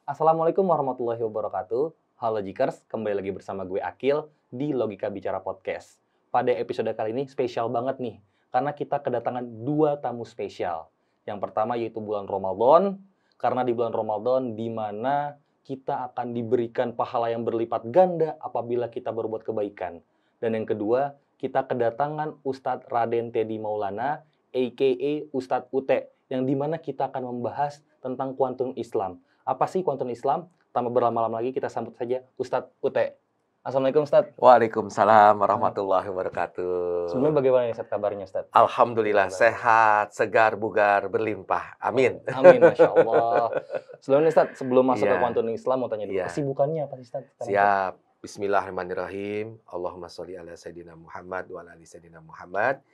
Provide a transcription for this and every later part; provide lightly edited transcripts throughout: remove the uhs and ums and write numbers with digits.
Assalamualaikum warahmatullahi wabarakatuh. Halo Jikers, kembali lagi bersama gue Akil di Logika Bicara Podcast. Pada episode kali ini spesial banget nih, karena kita kedatangan dua tamu spesial. Yang pertama yaitu bulan Ramadan, karena di bulan Ramadan di mana kita akan diberikan pahala yang berlipat ganda apabila kita berbuat kebaikan. Dan yang kedua, kita kedatangan Ustadz Raden Teddy Maulana, a.k.a. Ustadz Ute, yang dimana kita akan membahas tentang kuantum Islam. Apa sih kuantum Islam? Tanpa berlama-lama lagi, kita sambut saja Ustadz Ute. Assalamualaikum Ustadz. Waalaikumsalam warahmatullahi wabarakatuh. Sebelumnya bagaimana nih Ustadz kabarnya Ustadz? Alhamdulillah sehat, segar, bugar, berlimpah. Amin. Amin, Masya Allah. Sebelumnya Ustadz, sebelum masuk ke Iya. kuantum Islam, mau tanya dulu, Iya. kesibukannya apa sih Ustadz? Siap. Bismillahirrahmanirrahim. Allahumma sholli ala Sayyidina Muhammad wa ala ali Sayyidina Muhammad.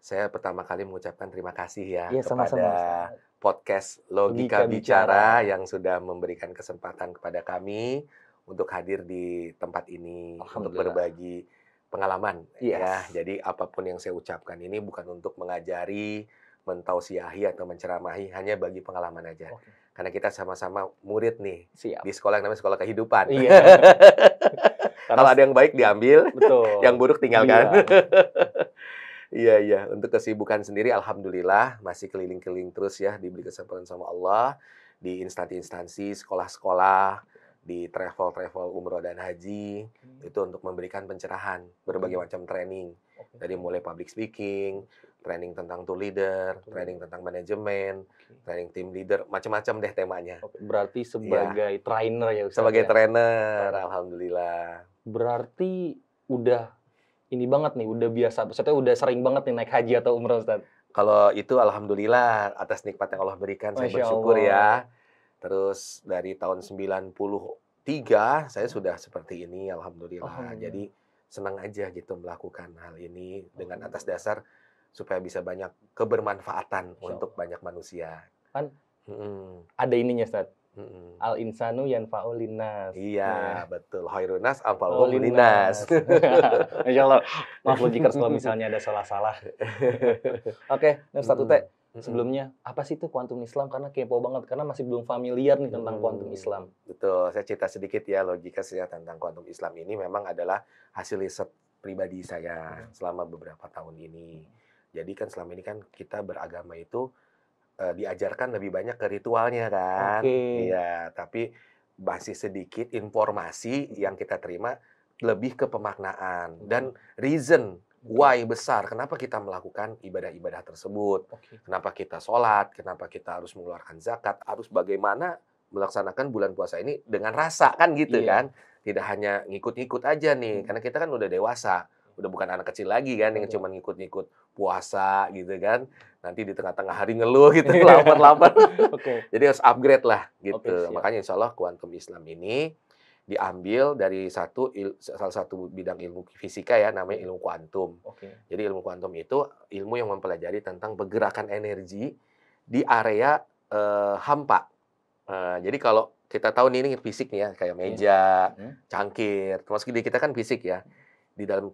Saya pertama kali mengucapkan terima kasih ya Iya, kepada sama-sama. podcast Logika Logika Bicara yang sudah memberikan kesempatan kepada kami untuk hadir di tempat ini untuk Alhamdulillah. berbagi pengalaman. Yes. Ya, jadi apapun yang saya ucapkan ini bukan untuk mengajari, mentausiahi atau menceramahi, hanya bagi pengalaman aja. Oke. Karena kita sama-sama murid nih Siap. di sekolah yang namanya sekolah kehidupan. Iya. Kalau ada yang baik diambil, Betul. yang buruk tinggalkan. Iya. Iya. Untuk kesibukan sendiri, alhamdulillah masih keliling-keliling terus ya, diberi kesempatan sama Allah di instansi-instansi, sekolah-sekolah, di travel-travel umroh dan haji, itu untuk memberikan pencerahan, berbagai macam training, Oke. dari mulai public speaking, training tentang tool leader, training tentang manajemen, training team leader, macam-macam deh temanya. Oke, berarti sebagai trainer ya Ustadz? Sebagai ya? trainer, alhamdulillah. Berarti udah ini banget nih, udah biasa, maksudnya udah sering banget nih naik haji atau umroh Ustadz? Kalau itu alhamdulillah atas nikmat yang Allah berikan, saya Masya bersyukur Allah. ya. Terus dari tahun 93 saya sudah seperti ini, alhamdulillah. Alhamdulillah. Jadi senang aja gitu melakukan hal ini dengan atas dasar supaya bisa banyak kebermanfaatan Masya untuk banyak manusia. Kan Mm-mm. ada ininya Ustadz, Mm-mm. al-insanu yanfa'u linnas. Iya, betul. Khairunas Oh, anfa'uhum linnas. Masya Allah. Maaf loh jika kalau misalnya ada salah-salah. Oke, Ustadz Ute, sebelumnya apa sih itu kuantum Islam? Karena kepo banget, karena masih belum familiar nih tentang kuantum Islam. Betul, saya cerita sedikit ya logika saya tentang kuantum Islam ini memang adalah hasil riset pribadi saya selama beberapa tahun ini. Jadi kan selama ini kan kita beragama itu diajarkan lebih banyak ke ritualnya kan. Oke. Iya, tapi masih sedikit informasi yang kita terima lebih ke pemaknaan dan reason why besar kenapa kita melakukan ibadah-ibadah tersebut. Oke. Kenapa kita sholat, kenapa kita harus mengeluarkan zakat, harus bagaimana melaksanakan bulan puasa ini dengan rasa kan gitu Iya. kan. Tidak hanya ngikut-ngikut aja nih, karena kita kan udah dewasa, udah bukan anak kecil lagi kan yang Betul. cuma ngikut-ngikut puasa gitu kan. Nanti di tengah-tengah hari ngeluh gitu, lapar-lapar. Oke. Jadi harus upgrade lah gitu. Oke, siap. Makanya insya Allah kuantum Islam ini diambil dari salah satu bidang ilmu fisika ya, namanya ilmu kuantum. Oke. Jadi ilmu kuantum itu ilmu yang mempelajari tentang pergerakan energi di area hampa. Jadi kalau kita tahu nih, ini fisik nih ya, kayak meja, cangkir, termasuk di kita kan fisik ya. Di dalam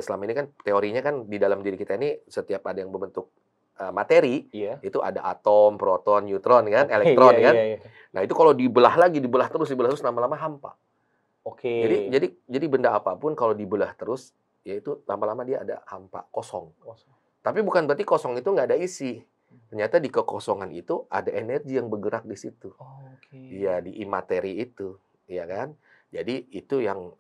selama ini kan teorinya kan di dalam diri kita ini setiap ada yang berbentuk materi, Iya. itu ada atom, proton, neutron kan, Oke, elektron iya, kan. iya, iya. Nah, itu kalau dibelah lagi, dibelah terus lama-lama hampa. Oke. Jadi benda apapun kalau dibelah terus, yaitu lama-lama dia ada hampa, kosong. Tapi bukan berarti kosong itu nggak ada isi. Ternyata di kekosongan itu ada energi yang bergerak di situ. Oke. Iya, di imateri itu, ya kan? Jadi itu yang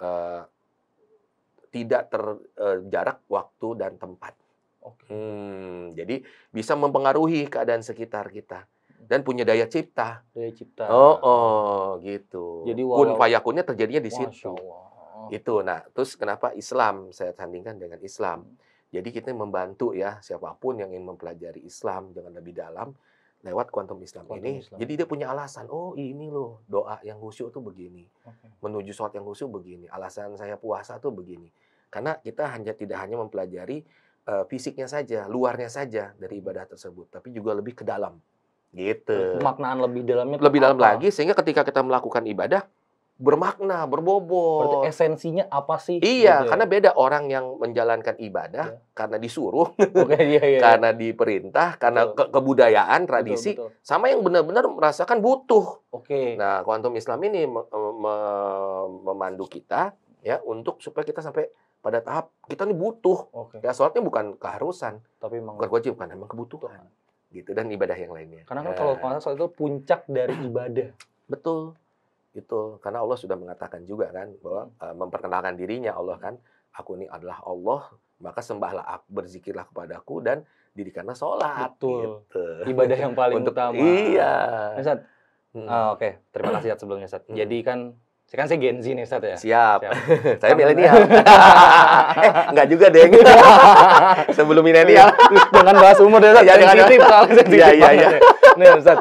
tidak terjarak waktu dan tempat. Oke. Jadi bisa mempengaruhi keadaan sekitar kita dan punya daya cipta. Daya cipta. Gitu. Jadi Kun fayakunnya terjadinya di Masya situ. Allah. Itu. Nah, terus kenapa Islam saya sandingkan dengan Islam? Jadi kita membantu ya siapapun yang ingin mempelajari Islam dengan lebih dalam lewat kuantum Islam ini. Jadi dia punya alasan. Oh, ini loh doa yang khusyuk tuh begini. Menuju sholat yang khusyuk begini. Alasan saya puasa tuh begini. Karena kita tidak hanya mempelajari fisiknya saja, luarnya saja dari ibadah tersebut, tapi juga lebih ke dalam. Gitu. Maknaan lebih dalamnya Lebih dalam apa? lagi sehingga ketika kita melakukan ibadah bermakna, Berarti berbobot. esensinya apa sih? Iya, Gitu ya? karena beda orang yang menjalankan ibadah Iya. karena disuruh, Oke, iya, iya, iya. karena diperintah, karena Betul. kebudayaan, Betul, tradisi, betul. sama yang benar-benar merasakan butuh. Oke. Nah, kuantum Islam ini memandu kita ya untuk supaya kita sampai pada tahap kita nih butuh. Oke. Ya, sholatnya bukan keharusan, Tapi emang bukan kewajiban, emang kebutuhan. Gitu, dan ibadah yang lainnya. karena kan kalau nggak salah sholat itu puncak dari ibadah. Betul. Itu karena Allah sudah mengatakan juga kan bahwa memperkenalkan dirinya Allah kan, aku ini adalah Allah, maka sembahlah, berzikirlah kepadaku dan dirikanlah sholat. Betul. Gitu. Ibadah yang paling Untuk utama. iya. Nih, Sat. Hmm. Oke, terima kasih Sat sebelumnya, Sat. Hmm. Jadi kan saya Gen Z nih, Sat ya. Siap. Siap. Saya milenial. Enggak juga, Deng. Sebelum milenial. Jangan bahas umur deh, Sat. Ya, jangan. Sensitif soalnya, sensitif Iya, iya, banget iya. ya. Nih, Sat.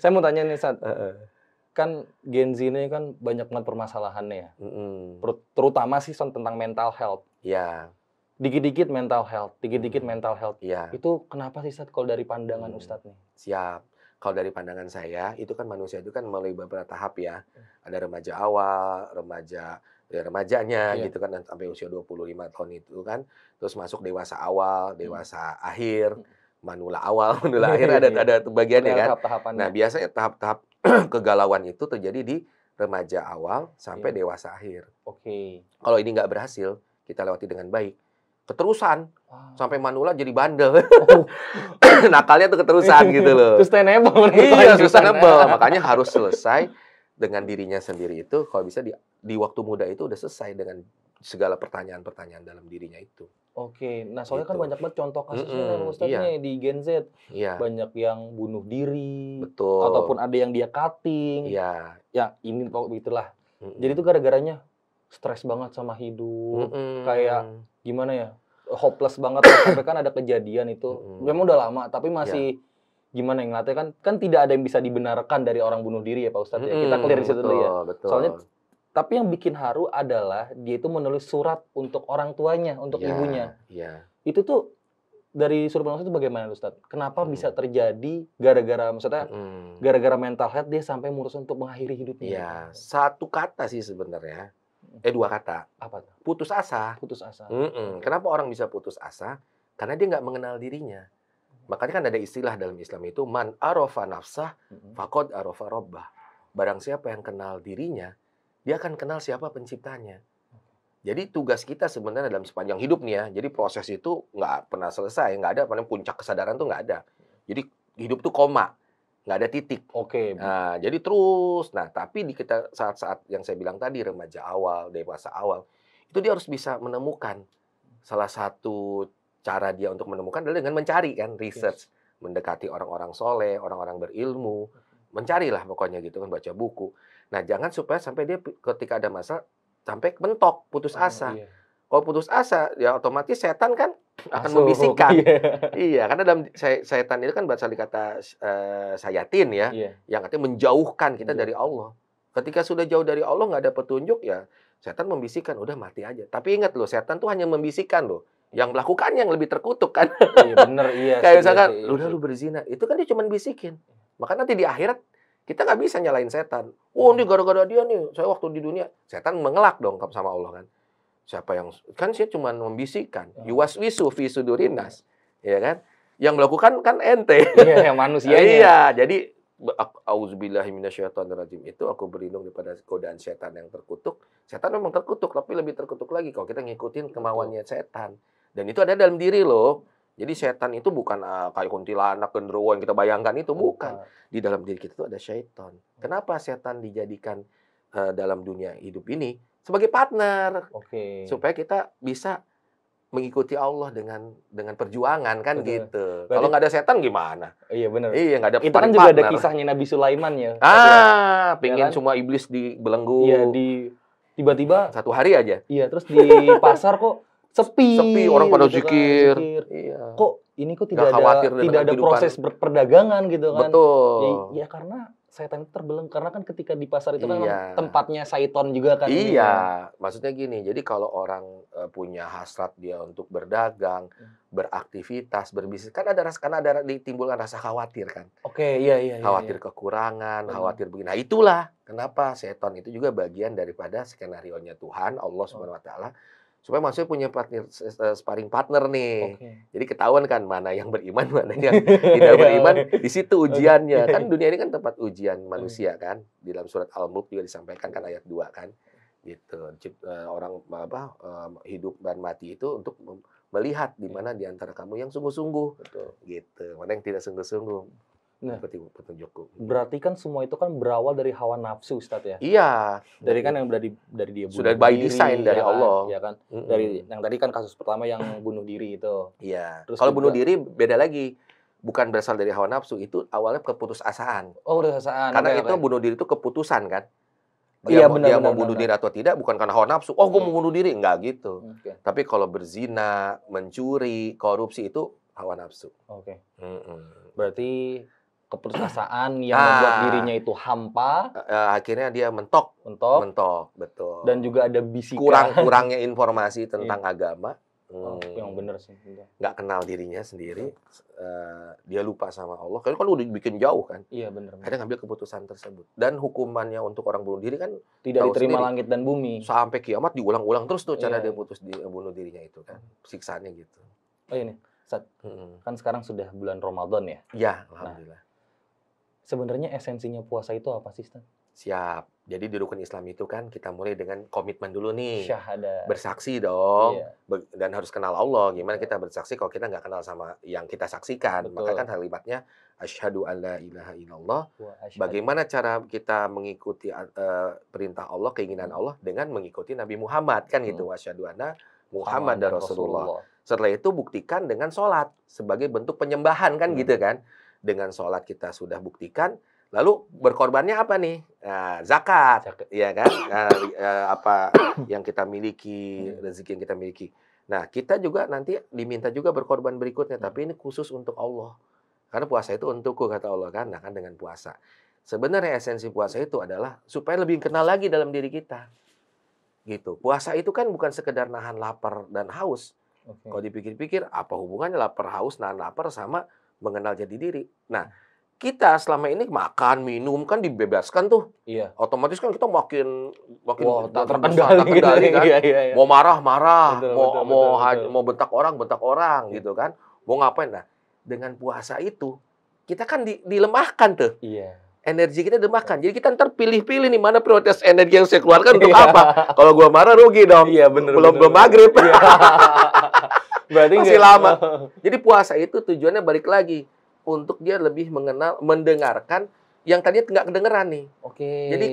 Saya mau tanya nih, Sat. Kan Gen Z ini kan banyak banget permasalahannya ya. Terutama sih tentang mental health. Iya. Dikit-dikit mental health, dikit-dikit mental health. Iya. Itu kenapa sih, Sat, kalau dari pandangan Ustadz nih? Siap. Kalau dari pandangan saya, itu kan manusia itu kan melalui beberapa tahap ya. Ada remaja awal, remajanya Iya. gitu kan, dan sampai usia 25 tahun itu kan. Terus masuk dewasa awal, dewasa akhir, manula awal, manula akhir, ada bagiannya kan. Tahap-tahapannya. Nah, biasanya tahap-tahap kegalauan itu terjadi di remaja awal sampai Iya. dewasa akhir. Oke. Kalau ini nggak berhasil, kita lewati dengan baik. Keterusan, Wow. sampai manula jadi bandel. Oh. Nakalnya tuh keterusan gitu loh. Sustainable. Iya, sustainable. Makanya harus selesai dengan dirinya sendiri itu. Kalau bisa di waktu muda itu udah selesai dengan segala pertanyaan-pertanyaan dalam dirinya itu. Oke. Nah, soalnya kan Gitu. banyak banget contoh kasusnya Ustadz Iya. nih di Gen Z. Iya, Banyak yang bunuh diri. betul. Ataupun ada yang dia cutting. Iya. Ya, ini pokoknya begitulah. Mm-mm. Jadi itu gara-garanya stres banget sama hidup. Mm-mm. Kayak gimana ya? Hopeless banget lah. Sampai kan ada kejadian itu. Memang udah lama, tapi masih gimana yang ngeliatnya kan tidak ada yang bisa dibenarkan dari orang bunuh diri ya Pak Ustadz ya. Kita clear di situ dulu ya. Betul. Soalnya tapi yang bikin haru adalah dia itu menulis surat untuk orang tuanya, untuk Iya, ibunya. Iya. Itu tuh dari sudut pandang itu bagaimana Ustadz? Kenapa bisa terjadi gara-gara maksudnya gara-gara mental health dia sampai memutuskan untuk mengakhiri hidupnya? Iya, satu kata sih sebenarnya. Dua kata. Apa tuh? Putus asa. Putus asa. Kenapa orang bisa putus asa? Karena dia nggak mengenal dirinya. Makanya kan ada istilah dalam Islam itu, man arafa nafsah, faqad arafa rabbah. Barang siapa yang kenal dirinya, dia akan kenal siapa penciptanya. Jadi tugas kita sebenarnya dalam sepanjang hidup nih ya, jadi proses itu nggak pernah selesai, nggak ada, paling puncak kesadaran tuh nggak ada. Jadi hidup tuh koma, nggak ada titik. Oke. Nah, jadi terus. Nah, tapi di kita saat-saat yang saya bilang tadi, remaja awal, dewasa awal, itu dia harus bisa menemukan. Salah satu cara dia untuk menemukan adalah dengan mencari kan, research. Mendekati orang-orang soleh, orang-orang berilmu. Mencarilah pokoknya gitu kan, baca buku. Nah, jangan supaya sampai dia ketika ada masalah, sampai mentok, putus asa. Iya. Kalau putus asa, ya otomatis setan kan akan Masuk. membisikkan. Iya. Iya, karena dalam setan itu kan berasal dari kata sayatin ya, Iya. yang artinya menjauhkan kita dari Allah. Ketika sudah jauh dari Allah, nggak ada petunjuk, ya setan membisikkan, udah mati aja. Tapi ingat loh, setan tuh hanya membisikkan loh. Yang melakukannya yang lebih terkutuk kan. Iya bener, iya. Kayak sih, misalkan, iya sih, udah lu berzina. Itu kan dia cuma bisikin. Maka nanti di akhirat, kita nggak bisa nyalain setan. Oh, ini gara-gara dia nih, saya waktu di dunia. Setan mengelak dong sama Allah kan. Siapa yang, kan saya cuma membisikkan. Yuwaswisu fi sudurinas. Ya kan? Yang melakukan kan ente. Iya, yang manusianya. Iya, jadi auzubillahi minasyaitonirrajim itu aku berlindung daripada godaan setan yang terkutuk. Setan memang terkutuk, tapi lebih terkutuk lagi kalau kita ngikutin kemauannya setan. Dan itu ada dalam diri loh. Jadi setan itu bukan kayak kuntilanak, genderuwo yang kita bayangkan itu, bukan. Di dalam diri kita itu ada syaitan. Kenapa setan dijadikan dalam dunia hidup ini sebagai partner? Oke. Supaya kita bisa mengikuti Allah dengan perjuangan kan. Betul. Gitu. Berarti- Kalau nggak ada setan gimana? Iya benar. Iya, nggak ada Itu kan juga ada kisahnya Nabi Sulaiman ya. pengen kan? semua iblis dibelenggu. Iya, tiba-tiba satu hari aja. iya, terus di pasar kok sepi. Sepi, orang pada gitu kan, zikir. zikir. Iya. Kok ini kok Nggak khawatir dengan tidak ada kehidupan. proses perdagangan gitu kan. Betul. Ya karena setan itu terbelenggu karena kan ketika di pasar itu kan Iya. memang tempatnya syaiton juga kan. Iya, maksudnya gini, jadi kalau orang punya hasrat dia untuk berdagang, beraktivitas, berbisnis, kan ada ditimbulkan rasa khawatir kan. Oke, iya. Khawatir Iya. kekurangan, Benar. khawatir begini. Nah, itulah kenapa setan itu juga bagian daripada skenarionya Tuhan, Allah Subhanahu wa taala, supaya manusia punya partner sparring partner nih. Oke. Jadi ketahuan kan mana yang beriman, mana yang tidak beriman. Di situ ujiannya. Kan dunia ini kan tempat ujian manusia kan. Di dalam surat Al-Mulk juga disampaikan kan ayat 2 kan. Gitu. Orang hidup dan mati itu untuk melihat di mana di antara kamu yang sungguh-sungguh. Betul. Gitu. Mana yang tidak sungguh-sungguh. Nah, Seperti petunjukku. berarti kan semua itu kan berawal dari hawa nafsu, Ustadz ya. Iya. Dari kan yang dari dia bunuh Sudah by diri, design dari ya kan? Allah. Ya kan? Mm-mm. Dari yang tadi kan kasus pertama yang bunuh diri itu. Iya. Terus Kalau juga- bunuh diri beda lagi. Bukan berasal dari hawa nafsu, itu awalnya keputusasaan. Oh, udah sasaan. Karena Oke, itu oke. bunuh diri itu keputusan kan. Iya, Dia benar, mau benar, bunuh benar. diri atau tidak bukan karena hawa nafsu. Oh, gue mau bunuh diri, enggak gitu. Oke. Tapi kalau berzina, mencuri, korupsi itu hawa nafsu. Oke. Mm-mm. Berarti keputusasaan yang Ah. membuat dirinya itu hampa, Akhirnya dia mentok, betul. dan juga ada bisikan. kurangnya informasi tentang agama. Oh, yang benar sih. Benar. Nggak kenal dirinya sendiri, dia lupa sama Allah. Kan udah bikin jauh kan. Iya, benar. Akhirnya ngambil keputusan tersebut. Dan hukumannya untuk orang bunuh diri kan Tidak tahu diterima sendiri. langit dan bumi. Sampai kiamat diulang-ulang terus tuh cara Iya. dia bunuh dirinya itu kan. Siksaannya gitu. Oh ini, Ustadz, Mm-mm. kan sekarang sudah bulan Ramadan ya. Ya, alhamdulillah. Sebenarnya esensinya puasa itu apa sih, Ustadz? Siap. Jadi di rukun Islam itu kan kita mulai dengan komitmen dulu nih. Syahadat. Bersaksi dong. Iya. Dan harus kenal Allah. Gimana kita bersaksi kalau kita nggak kenal sama yang kita saksikan. Betul. Maka kan kalimatnya asyhadu an la ilaha illallah. Wa asyhadu- Bagaimana cara kita mengikuti perintah Allah, keinginan Allah dengan mengikuti Nabi Muhammad kan gitu. Wasyhadu anna Muhammadar Rasulullah. Setelah itu buktikan dengan sholat sebagai bentuk penyembahan kan gitu kan. Dengan sholat kita sudah buktikan. Lalu berkorbannya apa nih? Nah, zakat, ya kan? Apa yang kita miliki, rezeki yang kita miliki. Nah, kita juga nanti diminta juga berkorban berikutnya, tapi ini khusus untuk Allah. Karena puasa itu untukku kata Allah kan, nah kan dengan puasa. Sebenarnya esensi puasa itu adalah supaya lebih kenal lagi dalam diri kita. Gitu. Puasa itu kan bukan sekedar nahan lapar dan haus. Oke. Kalau dipikir-pikir, apa hubungannya lapar haus, nahan lapar sama mengenal jati diri? Nah, kita selama ini makan, minum kan dibebaskan tuh. Iya. Otomatis kan kita makin Wah, tak besar, terkendali, tak gitu. kan. Iya. Mau marah, Betul, mau bentak orang Iya. gitu kan. Mau ngapain? Nah, dengan puasa itu kita kan dilemahkan tuh. Iya. Energi kita dilemahkan. Jadi kita ntar pilih-pilih nih mana prioritas energi yang saya keluarkan untuk apa. Kalau gua marah rugi dong. Iya, bener. Belum maghrib. Iya. Berarti Masih nggak- lama. Jadi puasa itu tujuannya balik lagi untuk dia lebih mendengarkan yang tadinya nggak kedengeran nih. Oke. Jadi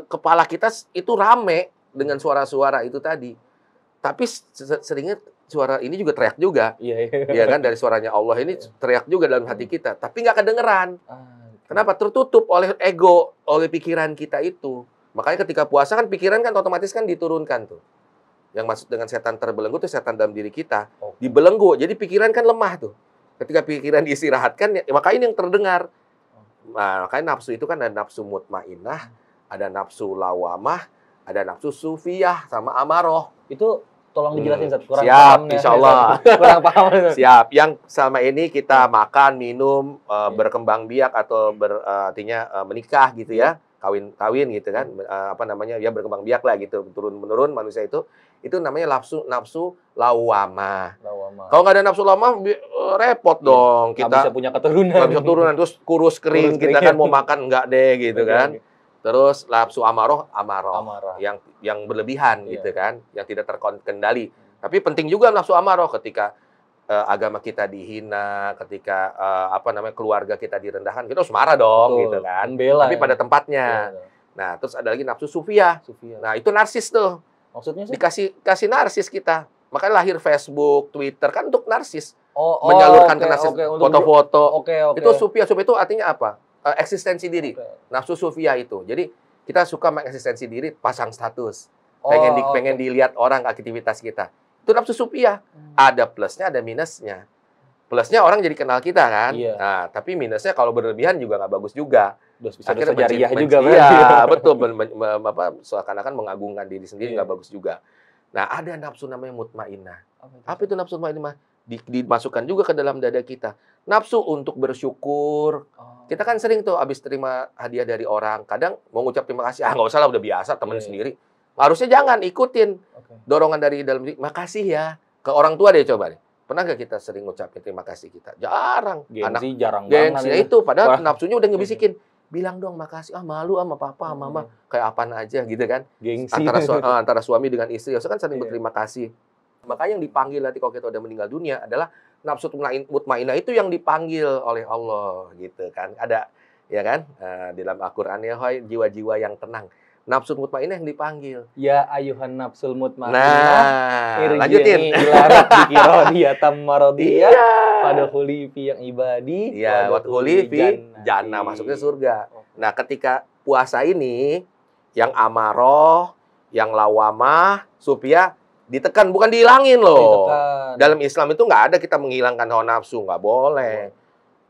kepala kita itu rame dengan suara-suara itu tadi. Tapi seringnya suara ini juga teriak juga. Iya. Ya kan, dari suaranya Allah ini teriak juga dalam hati kita. Tapi nggak kedengeran. Kenapa? Tertutup oleh ego, oleh pikiran kita itu. Makanya ketika puasa kan pikiran kan otomatis kan diturunkan tuh. Yang maksud dengan setan terbelenggu itu setan dalam diri kita. Oke. Dibelenggu. Jadi pikiran kan lemah tuh. Ketika pikiran diistirahatkan, ya, maka ini yang terdengar. Nah, makanya nafsu itu kan ada nafsu mutmainah, ada nafsu lawamah, ada nafsu sufiyah, sama amaroh. Itu tolong dijelasin, Ustadz. Kurang Siap, paham nih, insya Allah. Kurang paham. Ustadz. Siap. Yang selama ini kita makan, minum, berkembang biak atau artinya menikah gitu ya, kawin gitu kan, ya berkembang biak lah gitu, turun menurun manusia itu namanya nafsu lawamah. Kalau nggak ada nafsu lawamah repot dong Nggak kita. bisa punya keturunan. Nggak bisa turunan terus kurus kering, Kurus kita kering. kan mau makan nggak deh gitu Oke, kan. oke. Terus nafsu amarah Amarah. yang berlebihan Iya. gitu kan, yang tidak terkendali. Tapi penting juga nafsu amarah ketika agama kita dihina, ketika keluarga kita direndahkan, kita harus marah dong. Betul. Gitu kan. Membela, Tapi ya. pada tempatnya. Iya. Nah, terus ada lagi nafsu sufiyah. Sufia. Nah, itu narsis tuh. Maksudnya sih? Kasih narsis kita. Makanya lahir Facebook, Twitter kan untuk narsis. Oh, Menyalurkan oke, ke narsis oke. Untuk foto-foto. Oke. Itu sufiyah itu artinya apa? Eksistensi diri. Oke. Nafsu sufiyah itu. Jadi kita suka mengeksistensi diri, pasang status. Oh, Pengen dilihat orang aktivitas kita. Itu nafsu sufiyah. Ada plusnya, ada minusnya. Plusnya orang jadi kenal kita kan. Iya. Nah, tapi minusnya kalau berlebihan juga nggak bagus juga. Bisa Akhirnya jariah juga kan. iya, betul. Seakan-akan mengagungkan diri sendiri nggak bagus juga. Nah, ada nafsu namanya mutmainnah. Apa itu nafsu mutmainnah? Dimasukkan juga ke dalam dada kita. Nafsu untuk bersyukur. Kita kan sering tuh abis terima hadiah dari orang, kadang mau ngucap terima kasih, nggak usah lah, udah biasa, temen sendiri. Harusnya jangan ikutin dorongan dari dalam diri. Makasih ya. Ke orang tua deh coba deh. Pernah nggak kita sering ngucapin terima kasih kita? Jarang. Gengsi jarang banget. Gengsi itu, padahal nafsunya udah ngebisikin. Iya. Bilang dong makasih. Malu sama papa, sama mama. Kayak apaan aja gitu kan. Gengsi. Antara suami dengan istri. Harusnya kan saling berterima kasih. Makanya yang dipanggil nanti kalau kita udah meninggal dunia adalah nafsu mutmainnah itu yang dipanggil oleh Allah gitu kan. Ada ya kan di dalam Al-Qur'an ya, hai jiwa-jiwa yang tenang. Nafsu mutmainnah yang dipanggil. Ya ayuhan nafsul mutmainnah. Nah, lanjutin. Iya. Pada hulifi yang ibadi. Iya, wat hulifi jannah, masuknya surga. Nah, ketika puasa ini yang amaroh, yang lawamah, supaya ditekan, bukan dihilangin loh. Dalam Islam itu nggak ada kita menghilangkan hawa nafsu, nggak boleh.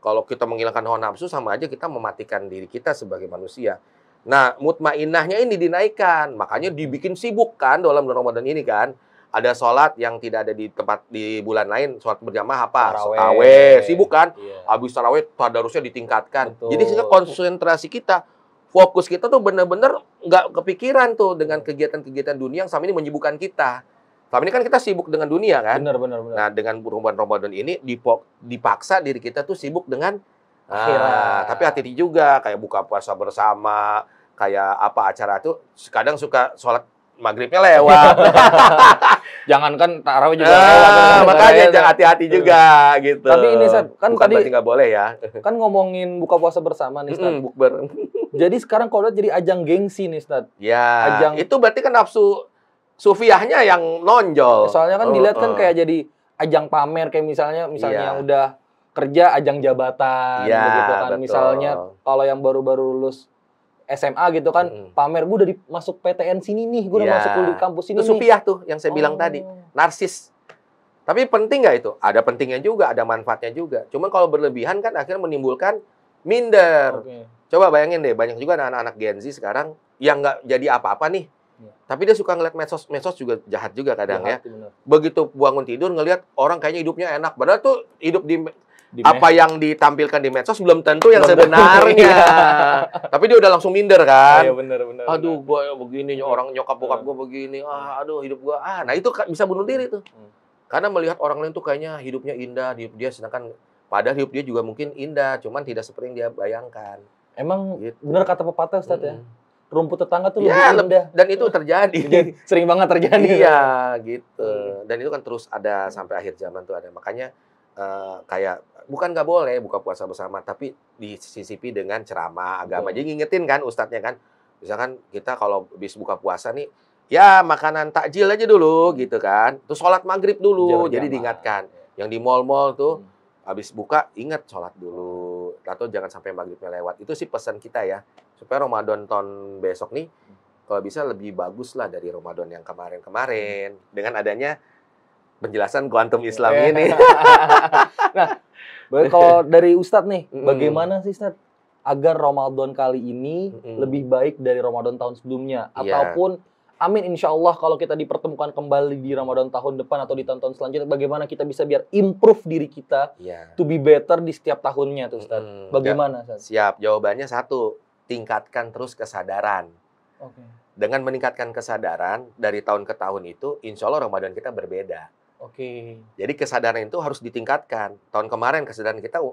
Kalau kita menghilangkan hawa nafsu sama aja kita mematikan diri kita sebagai manusia. Nah, mutmainnahnya ini dinaikkan, makanya dibikin sibuk kan dalam bulan Ramadan ini kan. Ada sholat yang tidak ada di tempat di bulan lain, sholat berjamaah apa? Tarawih, sibuk kan? Habis tarawih tadarusnya ditingkatkan. Betul. Jadi sehingga konsentrasi kita, fokus kita tuh benar-benar nggak kepikiran tuh dengan kegiatan-kegiatan dunia yang selama ini menyibukkan kita. Selama ini kan kita sibuk dengan dunia kan? Benar. Nah, dengan bulan Ramadan ini dipaksa diri kita tuh sibuk dengan akhirat. Tapi hati-hati juga, kayak buka puasa bersama, kayak apa acara tuh, kadang suka sholat maghribnya lewat. Jangankan tarawih juga lewat. Makanya jangan hati-hati juga gitu. Tapi ini kan bukan tadi nggak boleh ya. Kan ngomongin buka puasa bersama nih, Ustaz. Bukber. Jadi sekarang kalau jadi ajang gengsi nih, Ustaz. Ya, itu berarti kan nafsu sufiahnya yang nonjol. Soalnya kan dilihat kan kayak jadi ajang pamer, kayak misalnya yang udah kerja ajang jabatan begitu kan. Betul. Misalnya kalau yang baru-baru lulus SMA gitu kan, pamer gue udah masuk PTN sini nih, gue udah masuk di kampus ini. Itu sufiah tuh yang saya bilang tadi, narsis. Tapi penting nggak itu? Ada pentingnya juga, ada manfaatnya juga. Cuman kalau berlebihan kan akhirnya menimbulkan minder. Coba bayangin deh, banyak juga anak-anak Gen Z sekarang yang nggak jadi apa-apa nih. Tapi dia suka ngeliat medsos juga jahat juga kadang ya. Bener. Begitu bangun tidur ngelihat orang kayaknya hidupnya enak, padahal tuh hidup di apa yang ditampilkan di medsos belum tentu yang sebenarnya. Tapi dia udah langsung minder kan. Iya benar. Aduh, gua begini, orang nyokap bokap gua begini. Aduh, hidup gua. Nah itu bisa bunuh diri tuh. Karena melihat orang lain tuh kayaknya hidupnya indah, hidup dia, sedangkan padahal hidup dia juga mungkin indah, cuman tidak seperti yang dia bayangkan. Emang gitu. Benar kata pepatah, Ustaz ya. Rumput tetangga tuh lebih indah. Dan itu terjadi. Sering banget terjadi. Iya, gitu. Dan itu kan terus ada sampai akhir zaman tuh ada. Makanya kayak bukan nggak boleh buka puasa bersama, tapi disisipi dengan ceramah agama. Jadi ngingetin kan ustadznya kan. Misalkan kita kalau habis buka puasa nih, ya makanan takjil aja dulu gitu kan. Terus sholat maghrib dulu. Jadi diingatkan. Yang di mal-mal tuh habis buka ingat sholat dulu. Atau jangan sampai maghribnya lewat. Itu sih pesan kita ya. Supaya Ramadan tahun besok nih, kalau bisa lebih bagus lah dari Ramadan yang kemarin-kemarin. Dengan adanya penjelasan kuantum Islam ini. Nah, kalau dari Ustadz nih, bagaimana sih Ustadz agar Ramadan kali ini lebih baik dari Ramadan tahun sebelumnya? Ataupun, amin insya Allah kalau kita dipertemukan kembali di Ramadan tahun depan atau di tahun-tahun selanjutnya, bagaimana kita bisa biar improve diri kita to be better di setiap tahunnya tuh Ustadz? Bagaimana Ustadz? Siap, jawabannya satu. Tingkatkan terus kesadaran. Dengan meningkatkan kesadaran dari tahun ke tahun itu, insya Allah Ramadan kita berbeda. Jadi kesadaran itu harus ditingkatkan. Tahun kemarin kesadaran kita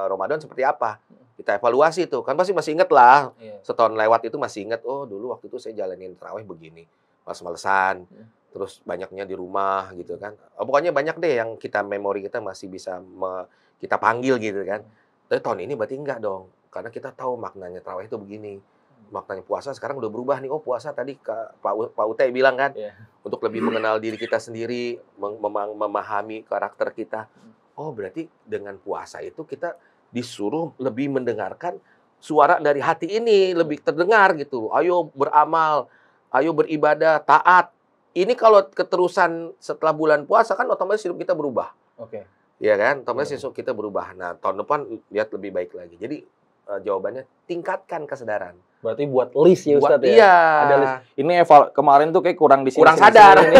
Ramadan seperti apa? Kita evaluasi tuh. Kan pasti masih inget lah. Setahun lewat itu masih inget. Oh dulu waktu itu saya jalanin tarawih begini. Males-malesan. Terus banyaknya di rumah gitu kan. Pokoknya banyak deh yang memori kita masih bisa kita panggil gitu kan. Tapi tahun ini berarti enggak dong. Karena kita tahu maknanya tarawih itu begini. Maknanya puasa sekarang udah berubah nih. Oh puasa tadi Pak Ute bilang kan. Untuk lebih mengenal diri kita sendiri. Memahami karakter kita. Oh berarti dengan puasa itu kita disuruh lebih mendengarkan suara dari hati ini. Lebih terdengar gitu. Ayo beramal. Ayo beribadah. Taat. Ini kalau keterusan setelah bulan puasa kan otomatis hidup kita berubah. Iya kan? Otomatis Iya. besok kita berubah. Nah, tahun depan lihat lebih baik lagi. Jadi jawabannya tingkatkan kesadaran. Berarti buat list ya Buat Ustadz ya? iya. Ada list. Ini kemarin tuh kayak kurang di sini. Kurang sini, sadar. sini.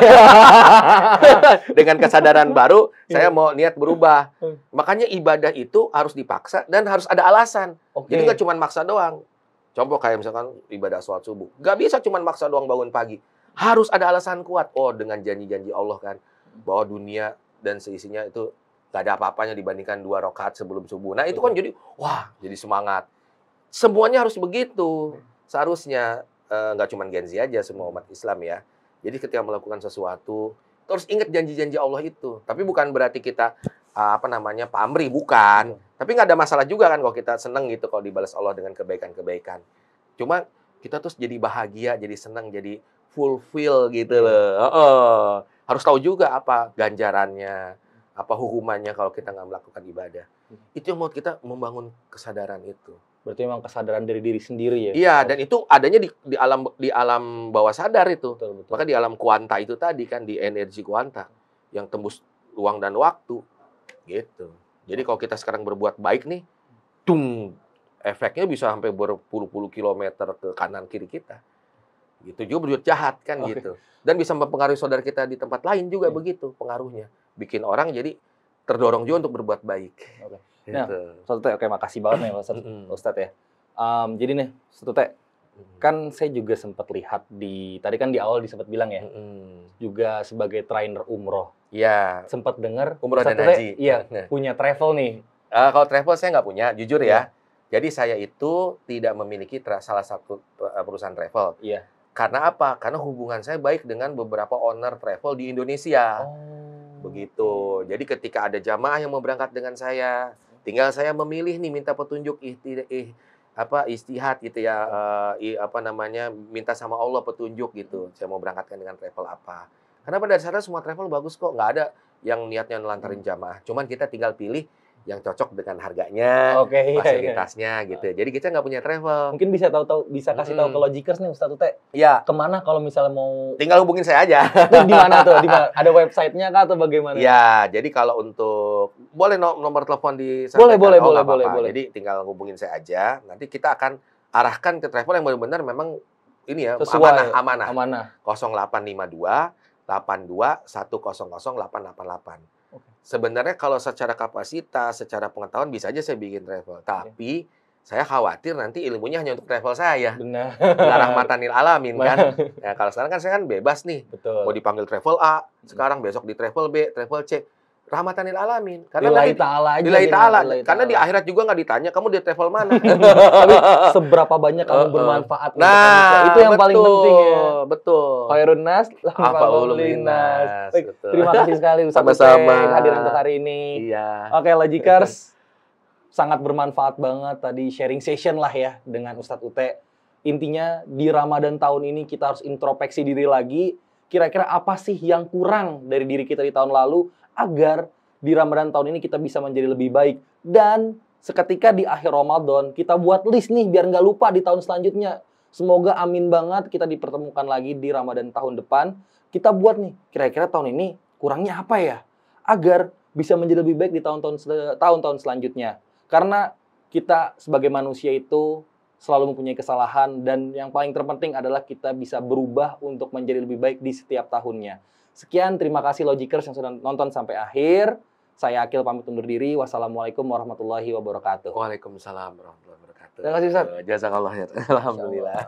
Dengan kesadaran baru, saya Iya. mau niat berubah. Makanya ibadah itu harus dipaksa dan harus ada alasan. Oke. Jadi nggak cuma maksa doang. Contoh kayak misalkan ibadah sholat subuh. Nggak bisa cuma maksa doang bangun pagi. Harus ada alasan kuat. Oh, dengan janji-janji Allah kan. Bahwa dunia dan seisinya itu nggak ada apa-apanya dibandingkan 2 rakaat sebelum subuh. Nah, itu kan jadi, wah, jadi semangat. Semuanya harus begitu. Seharusnya nggak cuma Gen Z aja, semua umat Islam ya. Jadi ketika melakukan sesuatu, terus ingat janji-janji Allah itu. Tapi bukan berarti kita pamrih, bukan. Tapi nggak ada masalah juga kan kalau kita seneng gitu kalau dibalas Allah dengan kebaikan-kebaikan. Cuma kita terus jadi bahagia, jadi senang, jadi fulfill gitu loh. Harus tahu juga apa ganjarannya, apa hukumannya kalau kita nggak melakukan ibadah. Itu yang mau kita membangun kesadaran itu. Berarti memang kesadaran dari diri sendiri ya? Iya, dan itu adanya di alam bawah sadar itu. Betul, betul. Maka di alam kuanta itu tadi kan, di energi kuanta yang tembus ruang dan waktu gitu. Jadi kalau kita sekarang berbuat baik nih, efeknya bisa sampai berpuluh-puluh kilometer ke kanan kiri kita. Gitu juga berbuat jahat kan gitu. Dan bisa mempengaruhi saudara kita di tempat lain juga begitu pengaruhnya. Bikin orang jadi terdorong juga untuk berbuat baik. Oke. Gitu. Nah, Ustadz, oke, makasih banget nih Ustadz ya. Jadi nih, Ustadz, kan saya juga sempat lihat tadi kan di awal sempat bilang ya, juga sebagai trainer umroh. Iya. Sempat dengar Umroh dan Ustadz haji. iya, punya travel nih. Kalau travel saya nggak punya, jujur ya. Jadi saya itu tidak memiliki salah satu perusahaan travel. Iya. Karena apa? Karena hubungan saya baik dengan beberapa owner travel di Indonesia. Begitu. Jadi ketika ada jamaah yang mau berangkat dengan saya, tinggal saya memilih nih, minta petunjuk istihad gitu ya, minta sama Allah petunjuk gitu. Saya mau berangkatkan dengan travel apa. Karena pada dasarnya semua travel bagus kok, nggak ada yang niatnya nelantarin jamaah. Cuman kita tinggal pilih yang cocok dengan harganya, fasilitasnya gitu. Jadi kita nggak punya travel. Mungkin bisa kasih tahu ke Logikers nih Ustadz Ute. Iya. Kemana kalau misalnya mau? Tinggal hubungin saya aja. Itu di mana tuh? Ada websitenya kah atau bagaimana? Ya, jadi kalau untuk boleh nomor telepon di boleh. Jadi tinggal hubungin saya aja. Nanti kita akan arahkan ke travel yang benar-benar memang ini ya, sesuai, amanah. 0852 82 100 888. Sebenarnya kalau secara kapasitas, secara pengetahuan bisa aja saya bikin travel. Tapi saya khawatir nanti ilmunya hanya untuk travel saya. Benar. Nggak rahmatan lil alamin kan. Ya, kalau sekarang kan saya kan bebas nih. Betul. Mau dipanggil travel A, sekarang besok di travel B, travel C. Rahmatan lil alamin. Karena lillahi ta'ala aja. Lillahi ta'ala. Karena di akhirat juga nggak ditanya kamu di travel mana. Tapi seberapa banyak kamu bermanfaat untuk manusia. Itu yang paling penting ya. Betul. Khairun nas Anfa'uhum linnas. Terima kasih sekali Ustadz Sama-sama hadir untuk hari ini. Iya. Oke, Logikers, sangat bermanfaat banget tadi sharing session lah ya dengan Ustadz Ute. Intinya di Ramadan tahun ini kita harus introspeksi diri lagi. Kira-kira apa sih yang kurang dari diri kita di tahun lalu agar di Ramadan tahun ini kita bisa menjadi lebih baik. Dan seketika di akhir Ramadan kita buat list nih biar nggak lupa di tahun selanjutnya. Semoga amin banget kita dipertemukan lagi di Ramadan tahun depan. Kita buat nih kira-kira tahun ini kurangnya apa ya agar bisa menjadi lebih baik di tahun-tahun selanjutnya. Karena kita sebagai manusia itu selalu mempunyai kesalahan dan yang paling terpenting adalah kita bisa berubah untuk menjadi lebih baik di setiap tahunnya. Sekian, terima kasih Logikers yang sudah nonton sampai akhir. Saya Akil pamit undur diri. Wassalamualaikum warahmatullahi wabarakatuh. Waalaikumsalam warahmatullahi wabarakatuh. Terima kasih Ustaz. Jazakallah ya. Alhamdulillah.